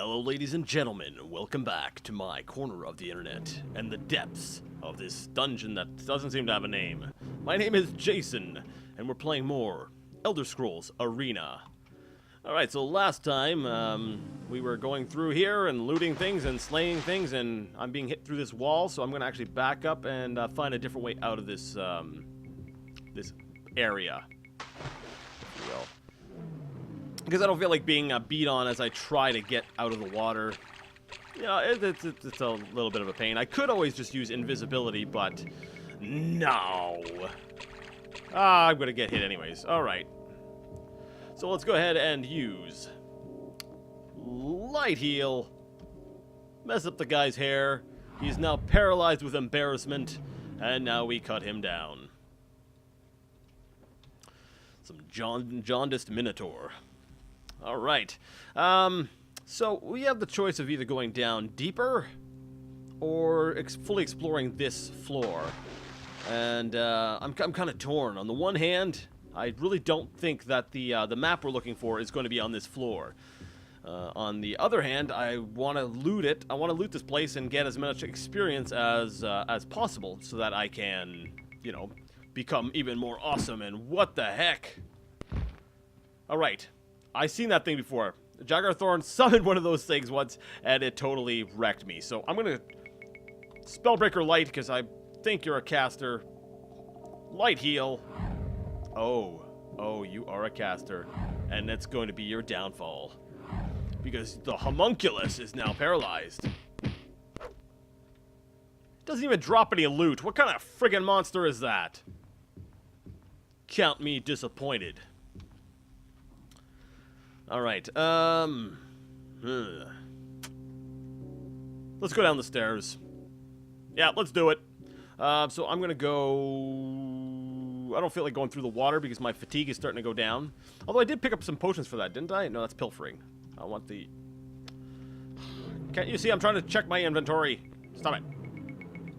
Hello, ladies and gentlemen. Welcome back to my corner of the internet and the depths of this dungeon that doesn't seem to have a name. My name is Jason, and we're playing more Elder Scrolls Arena. Alright, so last time, we were going through here and looting things and slaying things, and I'm being hit through this wall, so I'm going to actually back up and find a different way out of this, this area, if you will. Because I don't feel like being beat on as I try to get out of the water. You know, it's a little bit of a pain. I could always just use invisibility, but no. I'm going to get hit anyways. Alright. So let's go ahead and use Light Heal. Mess up the guy's hair. He's now paralyzed with embarrassment, and now we cut him down. Some jaundiced Minotaur. Alright, so we have the choice of either going down deeper or fully exploring this floor. And I'm kind of torn. On the one hand, I really don't think that the map we're looking for is going to be on this floor. On the other hand, I want to loot it. I want to loot this place and get as much experience as possible so that I can, you know, become even more awesome. And what the heck? Alright. I've seen that thing before. Jagar Thorn summoned one of those things once, and it totally wrecked me. So I'm going to Spellbreaker Light, because I think you're a caster. Light Heal. Oh, you are a caster. And that's going to be your downfall. Because the homunculus is now paralyzed. Doesn't even drop any loot. What kind of friggin' monster is that? Count me disappointed. Alright, let's go down the stairs. Yeah, let's do it. So I'm gonna go... I don't feel like going through the water because my fatigue is starting to go down. Although I did pick up some potions for that, didn't I? No, that's pilfering. I want the... Can't you see I'm trying to check my inventory? Stop it.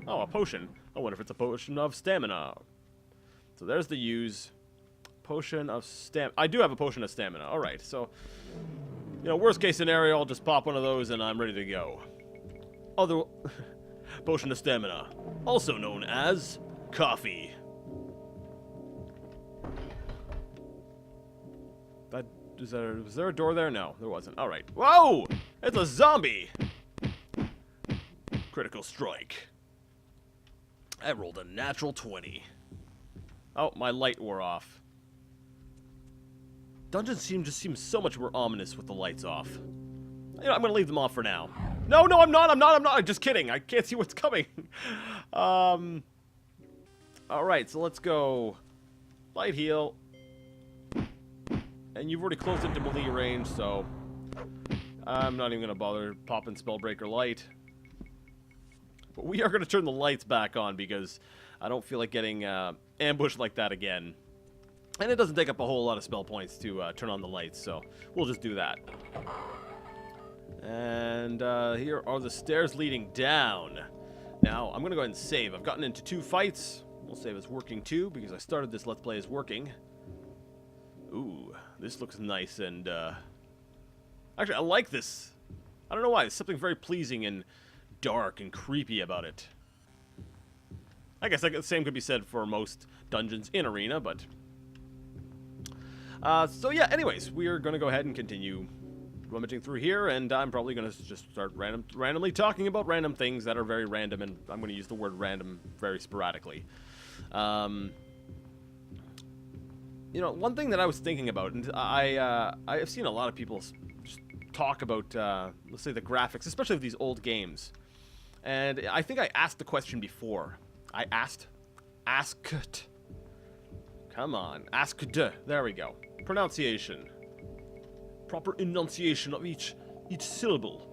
Oh, a potion. I wonder if it's a potion of stamina. So there's the use. Potion of stamina. I do have a potion of stamina. Alright, so, you know, worst case scenario, I'll just pop one of those and I'm ready to go. Potion of stamina, also known as coffee. Was there a door there? No, there wasn't. Alright. Whoa! It's a zombie! Critical strike. I rolled a natural 20. Oh, my light wore off. Dungeons just seem so much more ominous with the lights off. You know, I'm gonna leave them off for now. No, I'm not. I'm just kidding. I can't see what's coming. Alright, so let's go. Light Heal. And you've already closed into melee range, so I'm not even gonna bother popping Spellbreaker Light. But we are gonna turn the lights back on because I don't feel like getting ambushed like that again. And it doesn't take up a whole lot of spell points to turn on the lights, so we'll just do that. And here are the stairs leading down. Now, I'm going to go ahead and save. I've gotten into 2 fights. We'll save as working 2, because I started this Let's Play as working. Ooh, this looks nice and... Actually, I like this. I don't know why. There's something very pleasing and dark and creepy about it. I guess the same could be said for most dungeons in Arena, but... so yeah, anyways, we are going to go ahead and continue rummaging through here, and I'm probably going to just start randomly talking about random things that are very random, and I'm going to use the word random very sporadically. You know, one thing that I was thinking about, and I've seen a lot of people just talk about, let's say, the graphics, especially of these old games, and I think I asked the question before. Asked. Come on, asked. There we go. Pronunciation. Proper enunciation of each syllable.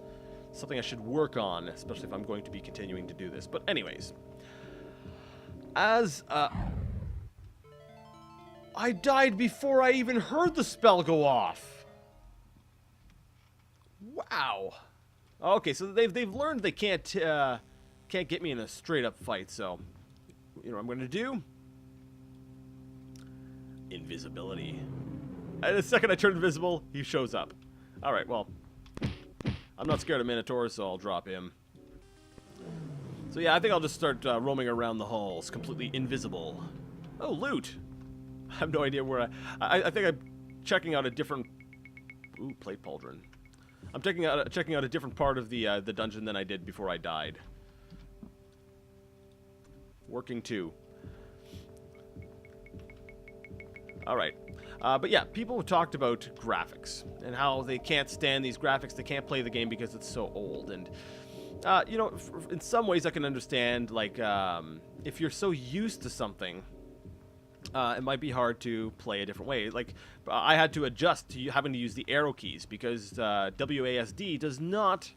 Something I should work on, especially if I'm going to be continuing to do this. But anyways. As, I died before I even heard the spell go off. Wow. Okay, so they've learned they can't get me in a straight up fight, so you know what I'm gonna do? Invisibility. And the second I turn invisible, he shows up. Alright, well. I'm not scared of Minotaurs, so I'll drop him. So yeah, I think I'll just start roaming around the halls, completely invisible. Oh, loot! I have no idea where I think I'm checking out a different... Ooh, plate pauldron. I'm checking out a different part of the dungeon than I did before I died. Working too. Alright. But yeah, people talked about graphics and how they can't stand these graphics. They can't play the game because it's so old. And, you know, in some ways I can understand, like, if you're so used to something, it might be hard to play a different way. Like, I had to adjust to having to use the arrow keys because WASD does not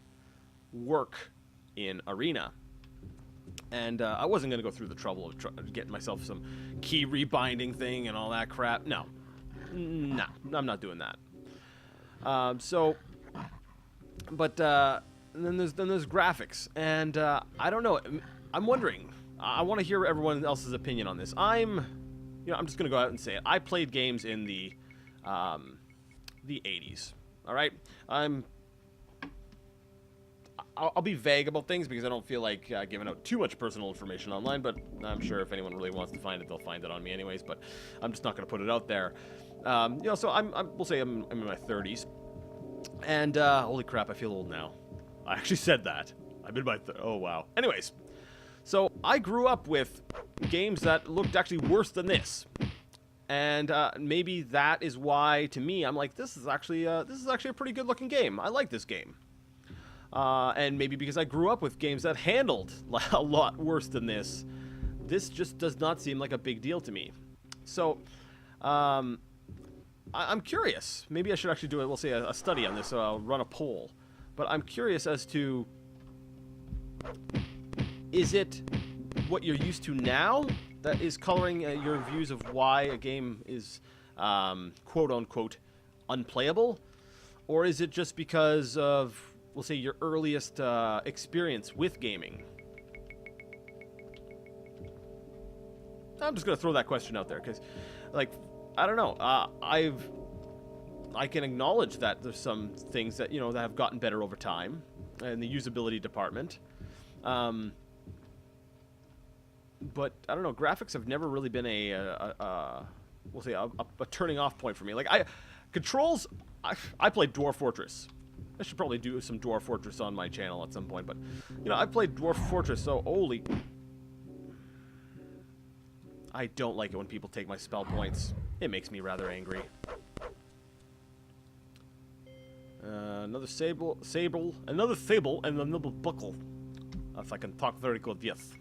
work in Arena. And I wasn't going to go through the trouble of getting myself some key rebinding thing and all that crap. No. No, I'm not doing that. But then there's graphics. And I don't know. I'm wondering. I want to hear everyone else's opinion on this. I'm just going to go out and say it. I played games in the 80s. All right? I'll be vague about things because I don't feel like giving out too much personal information online, but I'm sure if anyone really wants to find it, they'll find it on me anyways, but I'm just not going to put it out there. You know, so we'll say I'm in my 30s, and holy crap, I feel old now. I actually said that. I've been oh wow. Anyways, so I grew up with games that looked actually worse than this. And maybe that is why, to me, I'm like, this is actually a pretty good looking game. I like this game. And maybe because I grew up with games that handled a lot worse than this, this just does not seem like a big deal to me. So, I'm curious. Maybe I should actually do we'll say a study on this, so I'll run a poll. But I'm curious as to, is it what you're used to now that is coloring your views of why a game is, quote-unquote, unplayable? Or is it just because of, we'll say, your earliest experience with gaming? I'm just going to throw that question out there because, like, I don't know. I can acknowledge that there's some things that, that have gotten better over time in the usability department. But I don't know. Graphics have never really been we'll say, a turning off point for me. Like, controls. I played Dwarf Fortress. I should probably do some Dwarf Fortress on my channel at some point, but, I played Dwarf Fortress, so holy... I don't like it when people take my spell points. It makes me rather angry. Another sable, another sable, and another buckle. If I can talk very good, yes.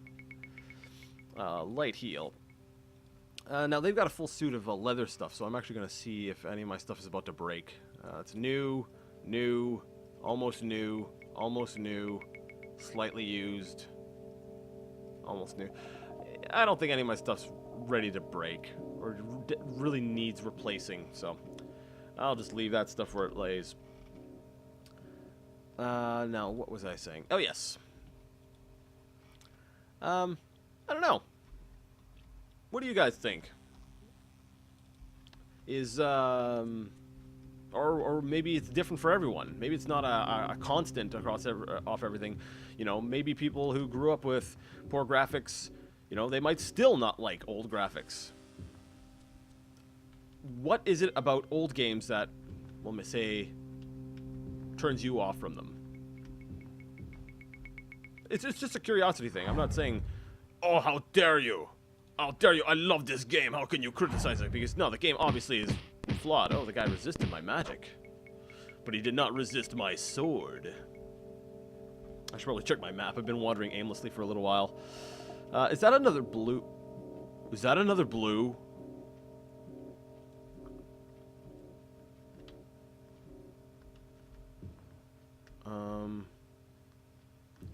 Light heal. Now, they've got a full suit of leather stuff, so I'm actually going to see if any of my stuff is about to break. It's new, almost new, slightly used, almost new. I don't think any of my stuff's ready to break or really needs replacing, so I'll just leave that stuff where it lays. Now, what was I saying? Oh, yes. I don't know. What do you guys think? Is, or maybe it's different for everyone. Maybe it's not a constant across off everything. Maybe people who grew up with poor graphics, they might still not like old graphics. What is it about old games that, let me say, turns you off from them? It's just a curiosity thing. I'm not saying, oh, how dare you? How dare you? I love this game. How can you criticize it? Because, no, the game obviously is flawed. Oh, the guy resisted my magic. But he did not resist my sword. I should probably check my map. I've been wandering aimlessly for a little while. Is that another blue? Is that another blue?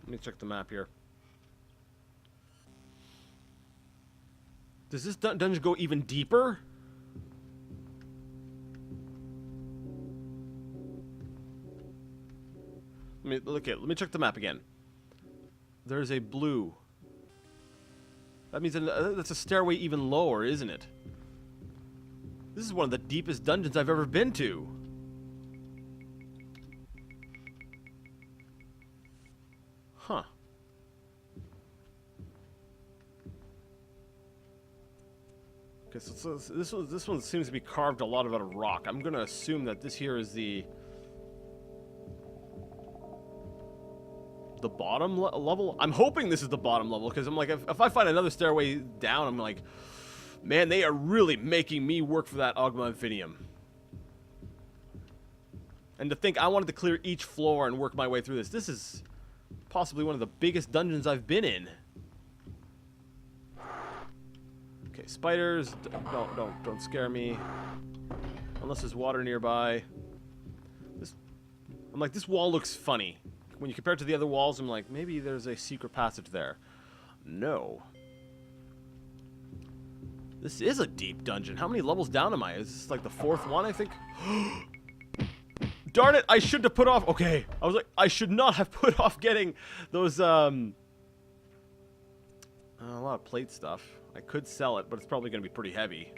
Let me check the map here. Does this dungeon go even deeper? Let me check the map again. There's a blue. That means that's a stairway even lower, isn't it? This is one of the deepest dungeons I've ever been to. Huh. Okay, so this one seems to be carved a lot out of rock. I'm gonna assume that this here is the bottom level. I'm hoping this is the bottom level, because I'm like, if I find another stairway down, I'm like, man, they are really making me work for that Ogma Infinium. And to think I wanted to clear each floor and work my way through this. This is possibly one of the biggest dungeons I've been in. Okay, spiders, don't scare me. Unless there's water nearby. I'm like, this wall looks funny. When you compare it to the other walls, I'm like, maybe there's a secret passage there. No. This is a deep dungeon. How many levels down am I? Is this like the 4th one, I think? Darn it, I shouldn't have put off. Okay, I was like, I should not have put off getting those, a lot of plate stuff. I could sell it, but it's probably going to be pretty heavy.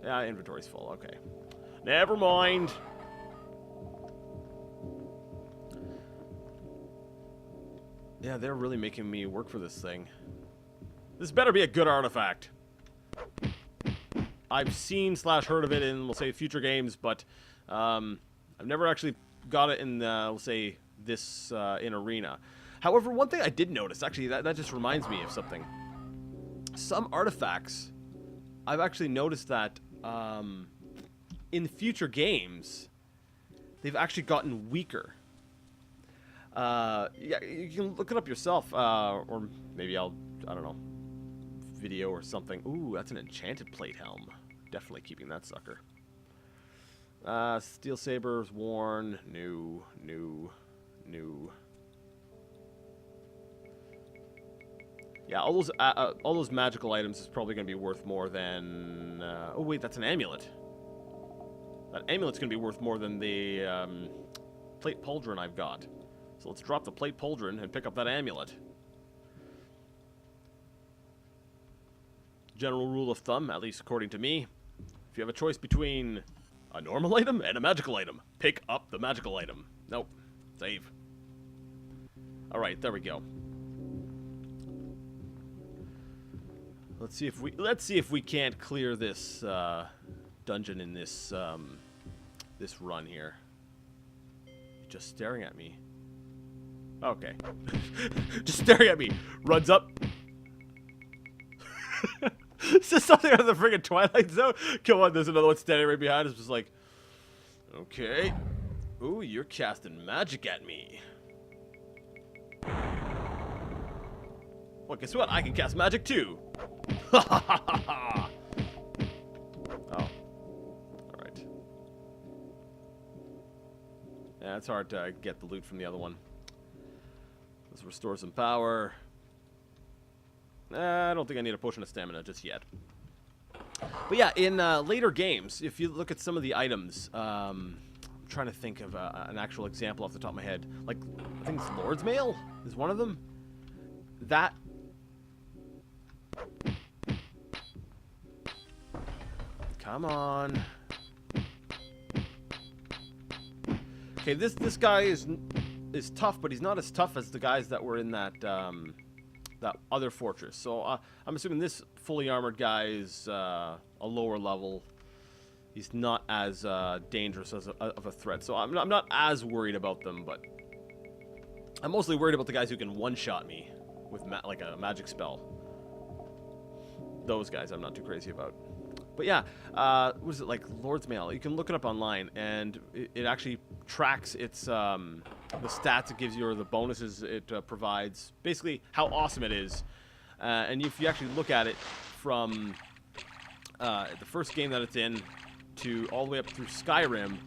Yeah, inventory's full. Okay. Never mind. Yeah, they're really making me work for this thing. This better be a good artifact. I've seen / heard of it in, we'll say, future games, but I've never actually got it in, we'll say, this in Arena. However, one thing I did notice, actually, that just reminds me of something. Some artifacts, I've actually noticed that in future games, they've actually gotten weaker. Yeah, you can look it up yourself, or maybe I don't know, video or something. Ooh, that's an enchanted plate helm. Definitely keeping that sucker. Steel sabers, worn, new. Yeah, all those magical items is probably going to be worth more than. Oh wait, that's an amulet. That amulet's going to be worth more than the plate pauldron I've got. So let's drop the plate pauldron and pick up that amulet. General rule of thumb, at least according to me, if you have a choice between a normal item and a magical item, pick up the magical item. Nope. Save. Alright, there we go. Let's see if we can't clear this dungeon in this this run here. Just staring at me. Okay. Just staring at me. Runs up. Is this something out of the friggin' Twilight Zone? Come on, there's another one standing right behind us. Just like, okay. Ooh, you're casting magic at me. Well, guess what? I can cast magic too. Oh. Alright. Yeah, it's hard to get the loot from the other one. Let's restore some power. I don't think I need a potion of stamina just yet. But yeah, in later games, if you look at some of the items, I'm trying to think of an actual example off the top of my head. Like, I think it's Lord's Mail is one of them. That... Come on. Okay, this guy is tough, but he's not as tough as the guys that were in that that other fortress. So I'm assuming this fully armored guy is a lower level. He's not as dangerous as of a threat. So I'm not as worried about them, but I'm mostly worried about the guys who can one-shot me with like a magic spell. Those guys I'm not too crazy about. But yeah, what is it, like Lord's Mail? You can look it up online, and it actually tracks its the stats it gives you, or the bonuses it provides. Basically, how awesome it is. And if you actually look at it from the first game that it's in to all the way up through Skyrim,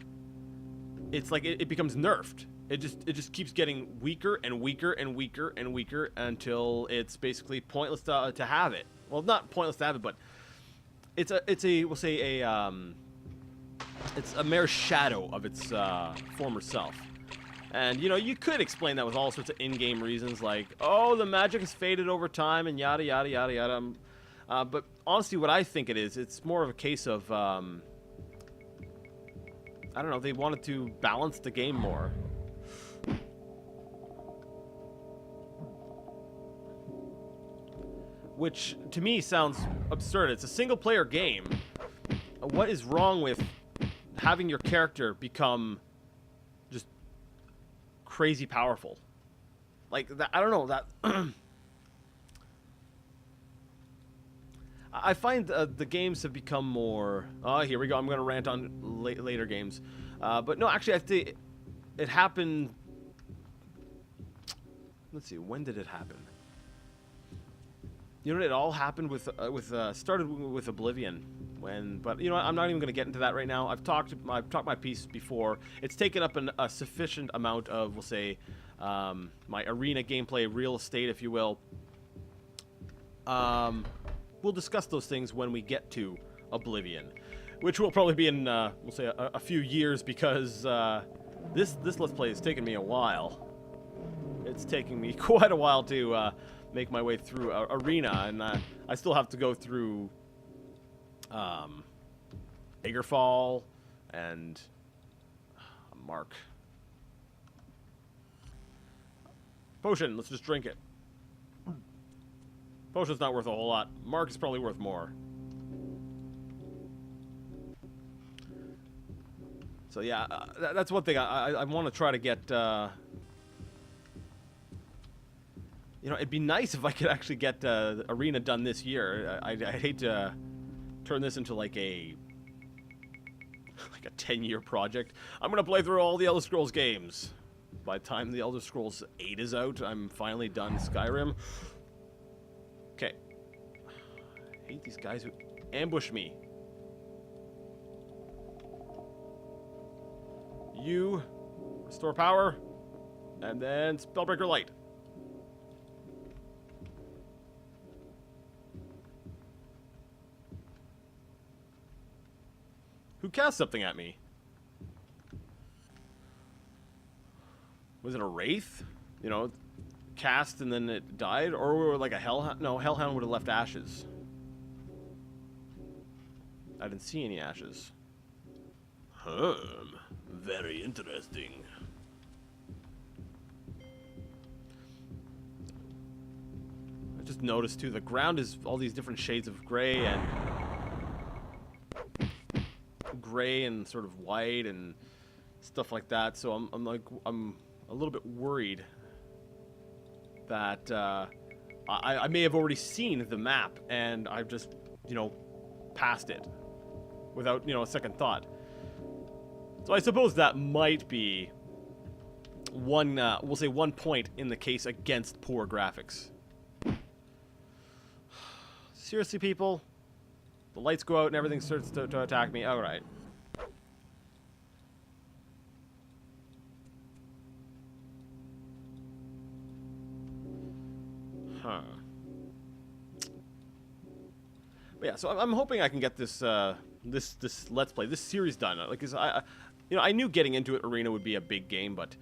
it's like it becomes nerfed. It just keeps getting weaker and weaker and weaker and weaker until it's basically pointless to have it. Well, not pointless to have it, but it's a we'll say it's a mere shadow of its former self. And you know, you could explain that with all sorts of in-game reasons, like, oh, the magic has faded over time and yada yada yada yada. But honestly, what I think it is, it's more of a case of I don't know, they wanted to balance the game more. which to me sounds absurd. It's a single-player game. What is wrong with having your character become just crazy powerful? Like, that, I don't know, that... I find the games have become more... Oh, here we go. I'm going to rant on later games. But no, actually, I think it happened... Let's see, when did it happen? You know, it all happened with started with Oblivion. But you know, I'm not even going to get into that right now. I've talked my piece before. It's taken up a sufficient amount of, we'll say, my arena gameplay real estate, if you will. We'll discuss those things when we get to Oblivion, which will probably be in, we'll say, a few years, because this Let's Play has taken me a while. It's taking me quite a while to make my way through Arena, and I still have to go through Daggerfall and Mark. Potion, let's just drink it. Potion's not worth a whole lot. Mark is probably worth more. So yeah, that's one thing I want to try to get. You know, it'd be nice if I could actually get Arena done this year. I'd hate to turn this into like a 10-year project. I'm gonna play through all the Elder Scrolls games. By the time the Elder Scrolls 8 is out, I'm finally done Skyrim. Okay. I hate these guys who ambush me. You restore power, and then Spellbreaker Light. Who cast something at me? Was it a wraith? You know, cast and then it died? Or like a hellhound? No, hellhound would have left ashes. I didn't see any ashes. Very interesting. I just noticed too, the ground is all these different shades of gray and sort of white and stuff like that. So I'm a little bit worried that I may have already seen the map and I've just, you know, passed it without, you know, a second thought. So I suppose that might be one, we'll say one point in the case against poor graphics. Seriously, people? The lights go out and everything starts to attack me. All right. Huh. But yeah, so I'm hoping I can get this this Let's Play, this series done. Like, 'cause you know, I knew getting into it, Arena would be a big game, but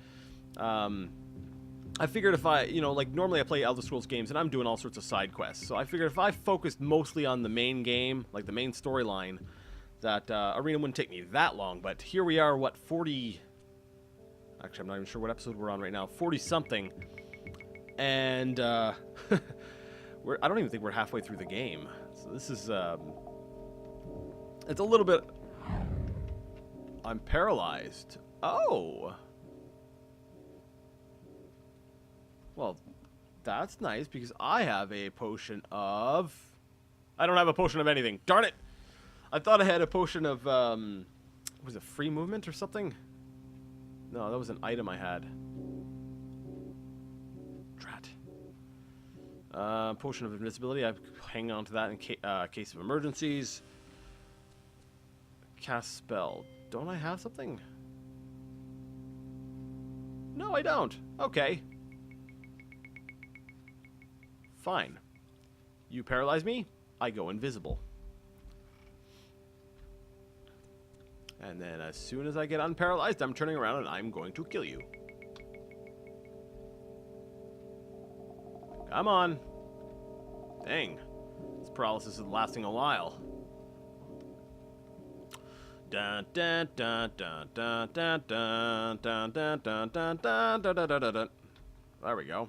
I figured if I, you know, like normally I play Elder Scrolls games and I'm doing all sorts of side quests. So I figured if I focused mostly on the main game, like the main storyline, that Arena wouldn't take me that long. But here we are, what, 40... Actually, I'm not even sure what episode we're on right now. 40-something. And I don't even think we're halfway through the game. So this is... it's a little bit... I'm paralyzed. Oh! Well, that's nice, because I have a potion of... I don't have a potion of anything. Darn it! I thought I had a potion of, was it free movement or something? No, that was an item I had. Drat. Potion of invisibility. I hang on to that in case of emergencies. Cast spell. Don't I have something? No, I don't. Okay. Fine. You paralyze me, I go invisible. And then as soon as I get unparalyzed, I'm turning around and I'm going to kill you. Come on. Dang. This paralysis is lasting a while. Dun dun dun dun dun dun dun dun dun dun dun dun dun dun dun dun. There we go.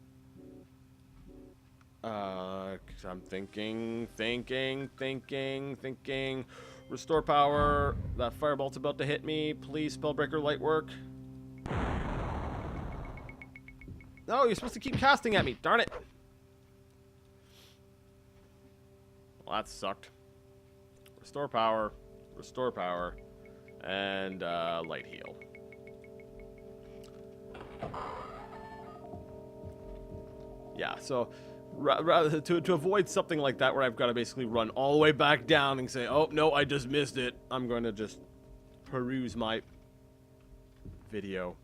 I'm thinking. Restore power. That firebolt's about to hit me. Please, Spellbreaker light work. No, you're supposed to keep casting at me. Darn it. Well, that sucked. Restore power. And light heal. Yeah, so rather to avoid something like that where I've got to basically run all the way back down and say, oh, no, I just missed it, I'm going to just peruse my video.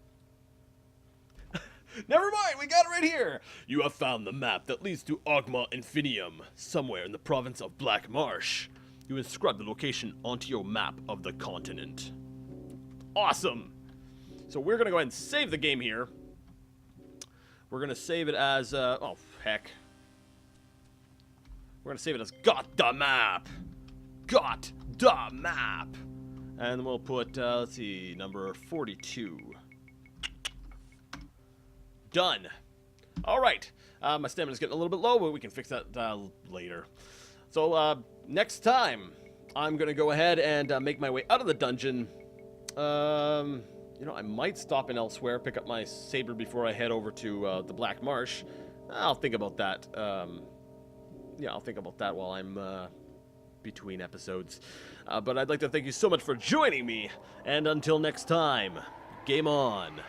Never mind, we got it right here! You have found the map that leads to Ogma Infinium, somewhere in the province of Black Marsh. You inscribe the location onto your map of the continent. Awesome! So we're going to go ahead and save the game here. We're going to save it as, oh, heck. We're going to save it as Got the Map! Got the Map! And we'll put, let's see, number 42. Done. Alright. My stamina's getting a little bit low, but we can fix that later. So, next time, I'm going to go ahead and make my way out of the dungeon. You know, I might stop in elsewhere, pick up my saber before I head over to the Black Marsh. I'll think about that. Yeah, I'll think about that while I'm between episodes. But I'd like to thank you so much for joining me, and until next time, game on.